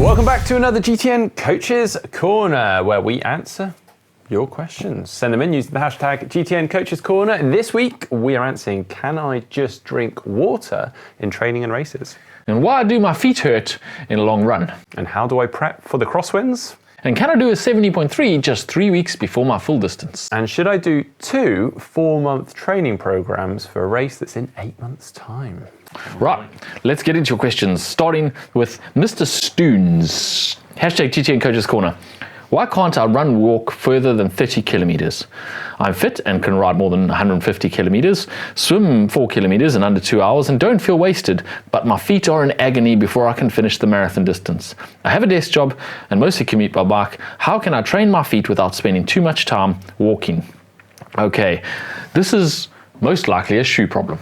Welcome back to another GTN Coaches Corner, where we answer your questions. Send them in using the hashtag GTN Coaches Corner. And this week we are answering, can I just drink water in training and races? And why do my feet hurt in a long run? And how do I prep for the crosswinds? And can I do a 70.3 just 3 weeks before my full distance? And should I do 2 4-month training programs for a race that's in 8 months' time? Right, let's get into your questions, starting with Mr. Stoons. Hashtag GTN Coaches Corner. Why can't I walk further than 30 kilometers? I'm fit and can ride more than 150 kilometers, swim 4 kilometers in under 2 hours, and don't feel wasted, but my feet are in agony before I can finish the marathon distance. I have a desk job and mostly commute by bike. How can I train my feet without spending too much time walking? Okay, this is most likely a shoe problem,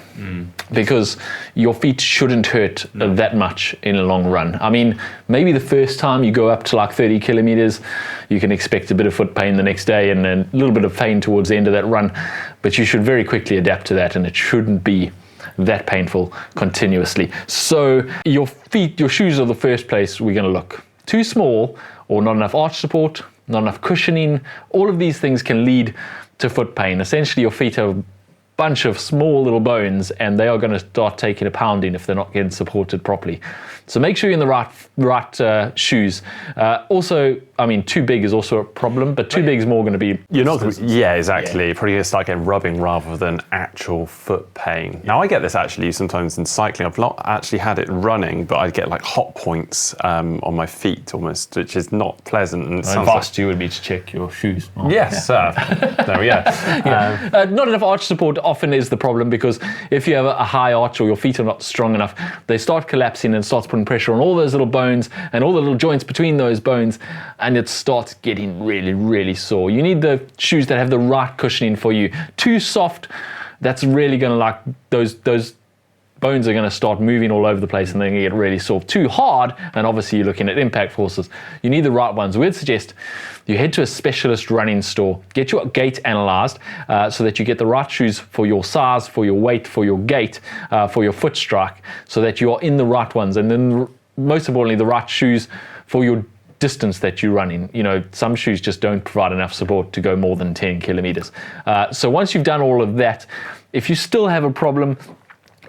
because your feet shouldn't hurt that much in a long run. I mean, maybe the first time you go up to like 30 kilometers, you can expect a bit of foot pain the next day and a little bit of pain towards the end of that run, but you should very quickly adapt to that, and it shouldn't be that painful continuously. So your feet, your shoes are the first place we're going to look. Too small or not enough arch support, not enough cushioning, all of these things can lead to foot pain. Essentially, your feet are bunch of small little bones, and they are going to start taking a pounding if they're not getting supported properly. So make sure you're in the right shoes. Also, I mean, too big is also a problem, but too big is more going to be... You're not... Yeah, exactly. You're probably going to start getting rubbing rather than actual foot pain. Now, I get this actually sometimes in cycling. I've not actually had it running, but I get like hot points on my feet almost, which is not pleasant. And advice to you would be to check your shoes. Oh, yes, there we go. Not enough arch support often is the problem, because if you have a high arch or your feet are not strong enough, they start collapsing and starts putting pressure on all those little bones and all the little joints between those bones, and it starts getting really, really sore. You need the shoes that have the right cushioning for you. Too soft, that's really going to like those bones are going to start moving all over the place and they're going to get really sore. Too hard, and obviously you're looking at impact forces. You need the right ones. We'd suggest you head to a specialist running store, get your gait analyzed so that you get the right shoes for your size, for your weight, for your gait, for your foot strike, so that you are in the right ones. And then most importantly, the right shoes for your distance that you're running. You know, some shoes just don't provide enough support to go more than 10 kilometers. So once you've done all of that, if you still have a problem,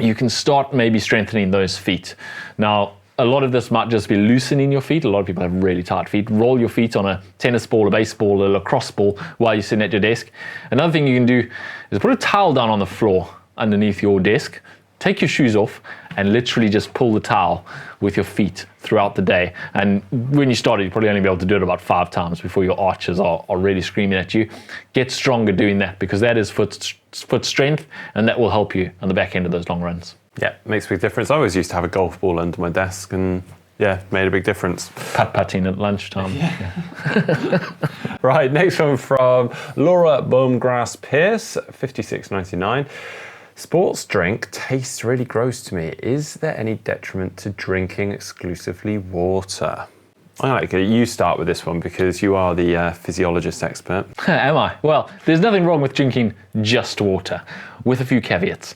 you can start maybe strengthening those feet. Now, a lot of this might just be loosening your feet. A lot of people have really tight feet. Roll your feet on a tennis ball, a baseball, a lacrosse ball while you're sitting at your desk. Another thing you can do is put a towel down on the floor underneath your desk, take your shoes off, and literally just pull the towel with your feet throughout the day. And when you started, you'd probably only be able to do it about 5 times before your arches are really screaming at you. Get stronger doing that, because that is foot strength, and that will help you on the back end of those long runs. Yeah, makes a big difference. I always used to have a golf ball under my desk, and yeah, made a big difference. Putt-putting at lunchtime. Yeah. Right, next one from Laura Baumgrass-Pierce, 56.99. Sports drink tastes really gross to me. Is there any detriment to drinking exclusively water? I like it. You start with this one because you are the physiologist expert. Am I? Well, there's nothing wrong with drinking just water, with a few caveats.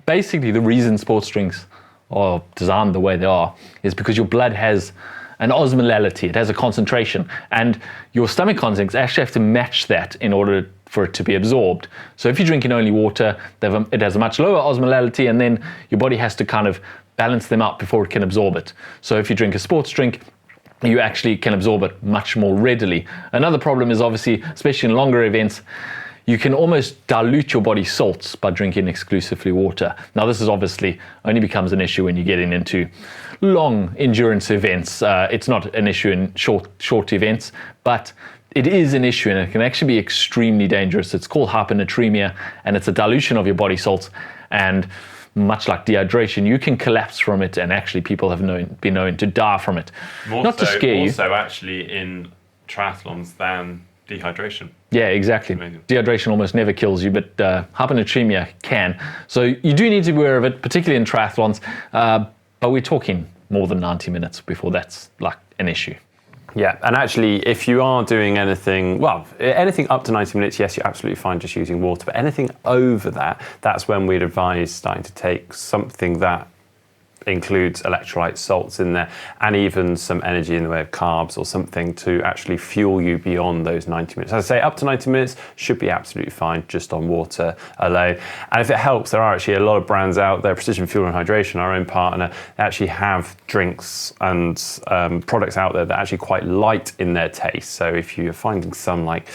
Basically, the reason sports drinks are designed the way they are is because your blood has an osmolality, it has a concentration, and your stomach contents actually have to match that in order for it to be absorbed. So if you're drinking only water, it has a much lower osmolality, and then your body has to kind of balance them out before it can absorb it. So if you drink a sports drink, you actually can absorb it much more readily. Another problem is obviously, especially in longer events, you can almost dilute your body's salts by drinking exclusively water. Now, this is obviously only becomes an issue when you're getting into long endurance events. It's not an issue in short events, but it is an issue, and it can actually be extremely dangerous. It's called hyponatremia, and it's a dilution of your body salts. And much like dehydration, you can collapse from it, and actually people have been known to die from it. Not to scare you. More so actually in triathlons than dehydration. Yeah, exactly. Amazing. Dehydration almost never kills you, but hyponatremia can. So you do need to be aware of it, particularly in triathlons, but we're talking more than 90 minutes before that's like an issue. Yeah, and actually, if you are doing anything, well, anything up to 90 minutes, yes, you're absolutely fine just using water. But anything over that, that's when we'd advise starting to take something that includes electrolyte salts in there and even some energy in the way of carbs or something to actually fuel you beyond those 90 minutes. As I say, up to 90 minutes should be absolutely fine just on water alone. And if it helps, there are actually a lot of brands out there, Precision Fuel and Hydration, our own partner, they actually have drinks and products out there that are actually quite light in their taste. So if you're finding some like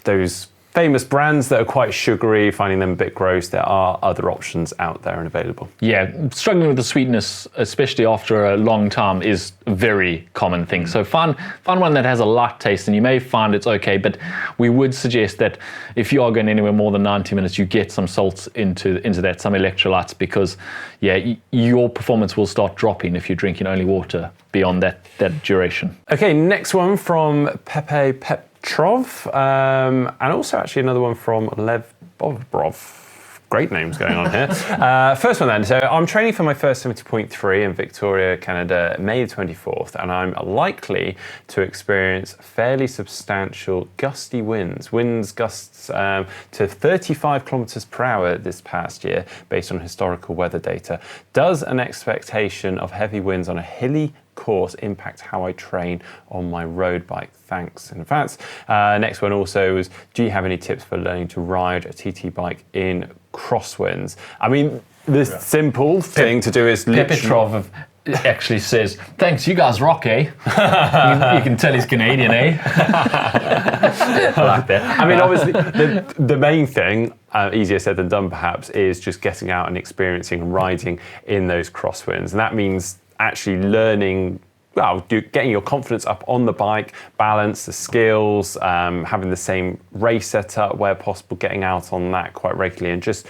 those famous brands that are quite sugary, finding them a bit gross, there are other options out there and available. Yeah, struggling with the sweetness, especially after a long time, is a very common thing. So find one that has a light taste, and you may find it's okay, but we would suggest that if you are going anywhere more than 90 minutes, you get some salts into that, some electrolytes, because your performance will start dropping if you're drinking only water beyond that duration. Okay, next one from Pepe Petrov, and also actually another one from Lev Bobrov. Great names going on here. First one then. So I'm training for my first 70.3 in Victoria, Canada, May the 24th, and I'm likely to experience fairly substantial gusty winds gusts to 35 kilometers per hour this past year, based on historical weather data. Does an expectation of heavy winds on a hilly course impact how I train on my road bike? Thanks in advance. Next one also was, do you have any tips for learning to ride a TT bike in crosswinds? I mean, the simple thing to do is Petrov actually says, thanks, you guys rock, eh? you can tell he's Canadian, eh? I like that. I mean, obviously, the main thing, easier said than done perhaps, is just getting out and experiencing and riding in those crosswinds. And that means actually learning, getting your confidence up on the bike, balance, the skills, having the same race setup where possible, getting out on that quite regularly and just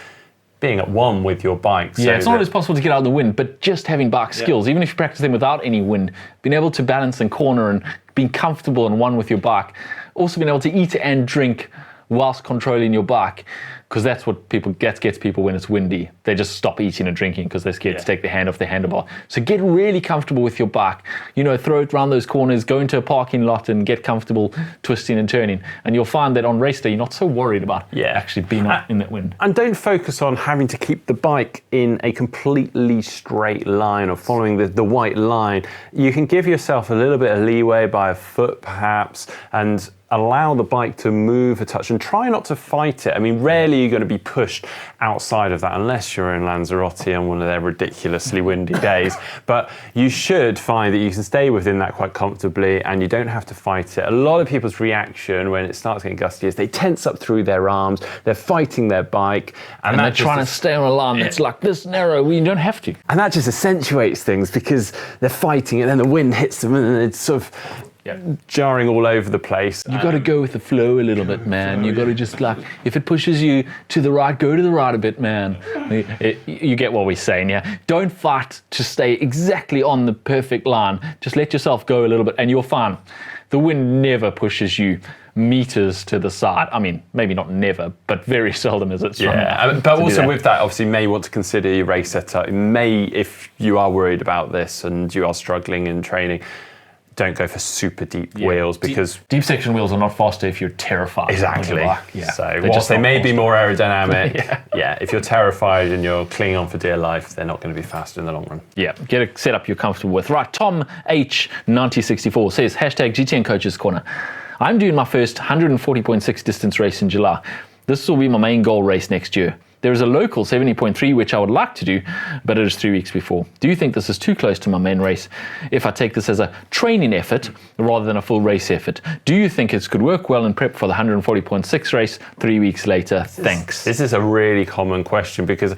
being at one with your bike. Yeah, it's not always possible to get out of the wind, but just having bike skills, even if you practice them without any wind, being able to balance and corner and being comfortable and one with your bike, also being able to eat and drink whilst controlling your bike, because that's what gets people when it's windy. They just stop eating and drinking because they're scared to take their hand off their handlebar. So get really comfortable with your bike. Throw it around those corners, go into a parking lot and get comfortable twisting and turning. And you'll find that on race day, you're not so worried about actually being in that wind. And don't focus on having to keep the bike in a completely straight line or following the white line. You can give yourself a little bit of leeway by a foot perhaps, and allow the bike to move a touch and try not to fight it. I mean, rarely you're going to be pushed outside of that unless you're in Lanzarote on one of their ridiculously windy days. But you should find that you can stay within that quite comfortably and you don't have to fight it. A lot of people's reaction when it starts getting gusty is they tense up through their arms, they're fighting their bike. And they're trying to stay on a line that's like this narrow. You don't have to. And that just accentuates things because they're fighting and then the wind hits them and it's sort of jarring all over the place. You got to go with the flow a little bit, man. You got to just if it pushes you to the right, go to the right a bit, man. You get what we're saying, yeah? Don't fight to stay exactly on the perfect line. Just let yourself go a little bit and you're fine. The wind never pushes you meters to the side. I mean, maybe not never, but very seldom is it strong enough. But also with that, obviously, you may want to consider your race setup. If you are worried about this and you are struggling in training, don't go for super deep wheels because deep section wheels are not faster if you're terrified. Exactly. So whilst they may be more aerodynamic, if you're terrified and you're clinging on for dear life, they're not going to be faster in the long run. Yeah, get a setup you're comfortable with. Right, Tom H9064 says, #GTN Coaches Corner. I'm doing my first 140.6 distance race in July. This will be my main goal race next year. There is a local 70.3 which I would like to do, but it is 3 weeks before. Do you think this is too close to my main race if I take this as a training effort rather than a full race effort? Do you think it could work well in prep for the 140.6 race 3 weeks later? Thanks. This is a really common question because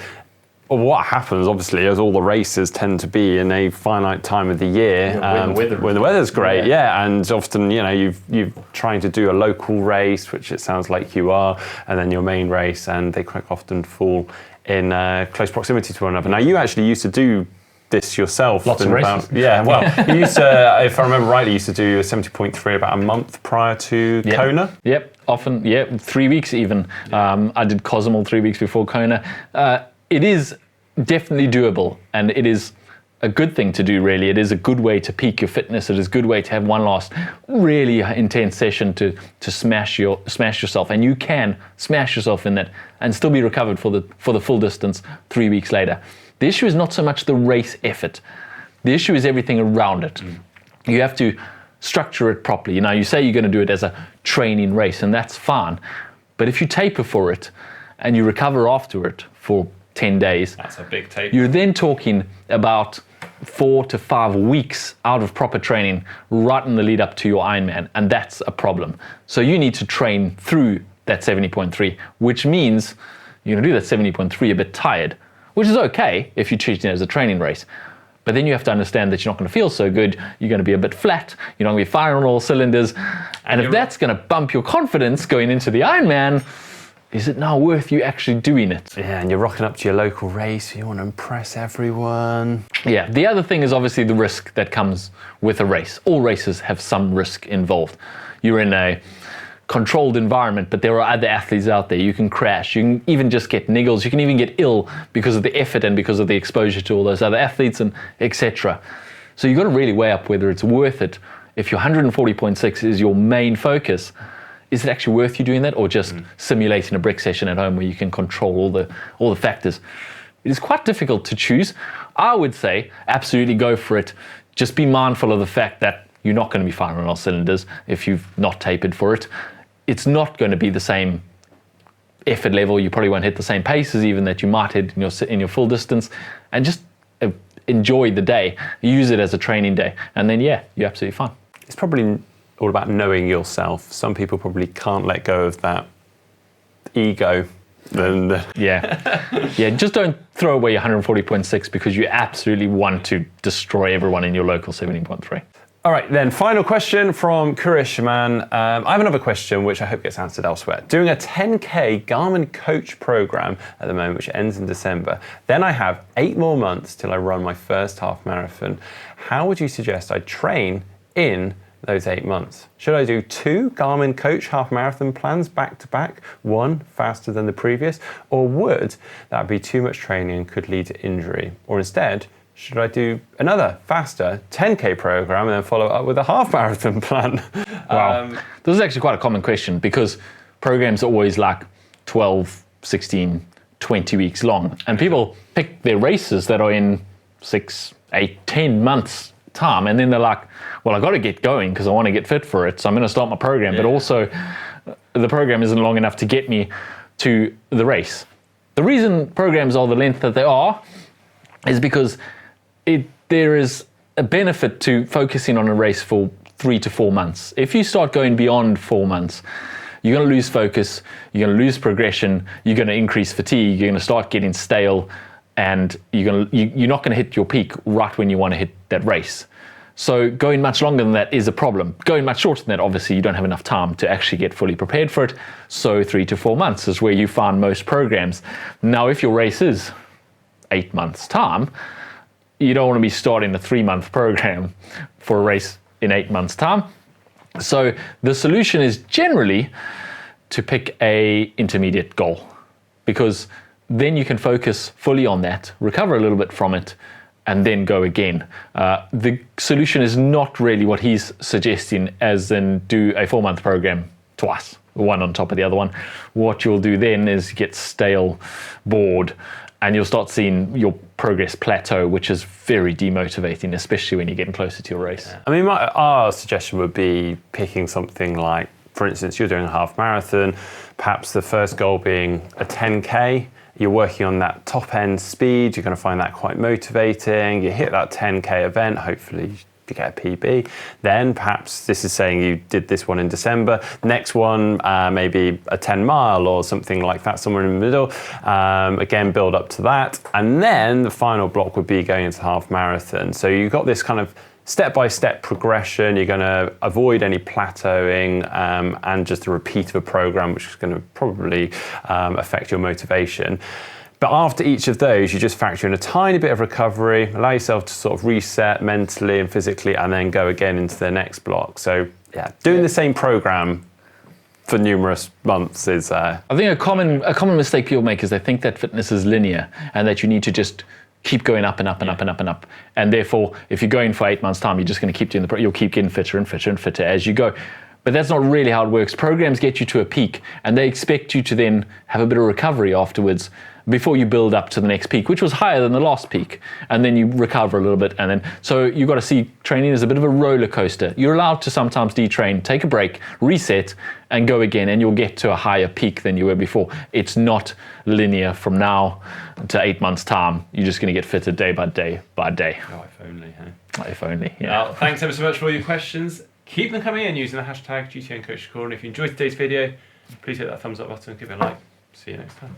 what happens, obviously, is all the races tend to be in a finite time of the year when the weather's great, and often, you're trying to do a local race, which it sounds like you are, and then your main race, and they quite often fall in close proximity to one another. Now, you actually used to do this yourself. Lots of races. You used to, if I remember rightly, you used to do a 70.3 about a month prior to Kona. Yep, often, 3 weeks even. I did Cozumel 3 weeks before Kona. It is definitely doable, and it is a good thing to do, really. It is a good way to peak your fitness. It is a good way to have one last really intense session to smash yourself, and you can smash yourself in that and still be recovered for the full distance 3 weeks later. The issue is not so much the race effort. The issue is everything around it. You have to structure it properly. Now, you say you're going to do it as a training race, and that's fine. But if you taper for it and you recover after it for 10 days, that's a big taper. You're then talking about 4 to 5 weeks out of proper training right in the lead up to your Ironman, and that's a problem. So you need to train through that 70.3, which means you're going to do that 70.3 a bit tired, which is okay if you treat it as a training race. But then you have to understand that you're not going to feel so good, you're going to be a bit flat, you're not going to be firing on all cylinders, and if that's going to bump your confidence going into the Ironman, is it now worth you actually doing it? Yeah, and you're rocking up to your local race, you want to impress everyone. Yeah, the other thing is obviously the risk that comes with a race. All races have some risk involved. You're in a controlled environment, but there are other athletes out there. You can crash, you can even just get niggles, you can even get ill because of the effort and because of the exposure to all those other athletes and etc. So you've got to really weigh up whether it's worth it. If your 140.6 is your main focus, is it actually worth you doing that, or just simulating a brick session at home where you can control all the factors? It is quite difficult to choose. I would say absolutely go for it. Just be mindful of the fact that you're not going to be firing on all cylinders if you've not tapered for it. It's not going to be the same effort level. You probably won't hit the same paces even that you might hit in your full distance, and just enjoy the day. Use it as a training day, and then you're absolutely fine. It's probably all about knowing yourself. Some people probably can't let go of that ego. Yeah, just don't throw away your 140.6 because you absolutely want to destroy everyone in your local 70.3. All right, then, final question from Kurishman. I have another question which I hope gets answered elsewhere. Doing a 10K Garmin coach program at the moment, which ends in December. Then I have 8 more months till I run my first half marathon. How would you suggest I train in those 8 months? Should I do 2 Garmin coach half marathon plans back to back, one faster than the previous, or would that be too much training and could lead to injury? Or instead, should I do another faster 10K program and then follow up with a half marathon plan? Wow. This is actually quite a common question because programs are always like 12, 16, 20 weeks long. And people pick their races that are in 6, 8, 10 months time. And then they're like, well, I got to get going because I want to get fit for it. So I'm going to start my program. But also the program isn't long enough to get me to the race. The reason programs are the length that they are is because there is a benefit to focusing on a race for 3 to 4 months. If you start going beyond 4 months, you're going to lose focus, you're going to lose progression, you're going to increase fatigue, you're going to start getting stale, and you're not going to hit your peak right when you want to hit that race. So going much longer than that is a problem. Going much shorter than that, obviously, you don't have enough time to actually get fully prepared for it. So 3 to 4 months is where you find most programs. Now, if your race is 8 months' time, you don't want to be starting a 3-month program for a race in 8 months' time. So the solution is generally to pick a intermediate goal, because then you can focus fully on that, recover a little bit from it, and then go again. The solution is not really what he's suggesting, as in do a 4-month program twice, one on top of the other one. What you'll do then is get stale, bored, and you'll start seeing your progress plateau, which is very demotivating, especially when you're getting closer to your race. Yeah. I mean, our suggestion would be picking something like, for instance, you're doing a half marathon, perhaps the first goal being a 10K. You're working on that top end speed. You're going to find that quite motivating. You hit that 10K event, hopefully you get a PB. Then perhaps this is saying you did this one in December. Next one, maybe a 10 mile or something like that, somewhere in the middle. Again, build up to that. And then the final block would be going into half marathon. So you've got this kind of step-by-step progression. You're going to avoid any plateauing and just a repeat of a program, which is going to probably affect your motivation. But after each of those, you just factor in a tiny bit of recovery, allow yourself to sort of reset mentally and physically, and then go again into the next block. So yeah, doing the same program for numerous months is... I think a common mistake people make is they think that fitness is linear and that you need to just keep going up and up and up and up and up. And therefore, if you're going for 8 months' time, you're just going to keep doing you'll keep getting fitter and fitter and fitter as you go. But that's not really how it works. Programs get you to a peak and they expect you to then have a bit of recovery afterwards before you build up to the next peak, which was higher than the last peak, and then you recover a little bit, and then so you've got to see training as a bit of a roller coaster. You're allowed to sometimes detrain, take a break, reset, and go again, and you'll get to a higher peak than you were before. It's not linear from now to 8 months' time. You're just going to get fitter day by day by day. Oh, if only, hey? If only, yeah. Well, thanks ever so much for all your questions. Keep them coming in using the hashtag GTN Coach Corner. And if you enjoyed today's video, please hit that thumbs up button, give it a like. See you next time.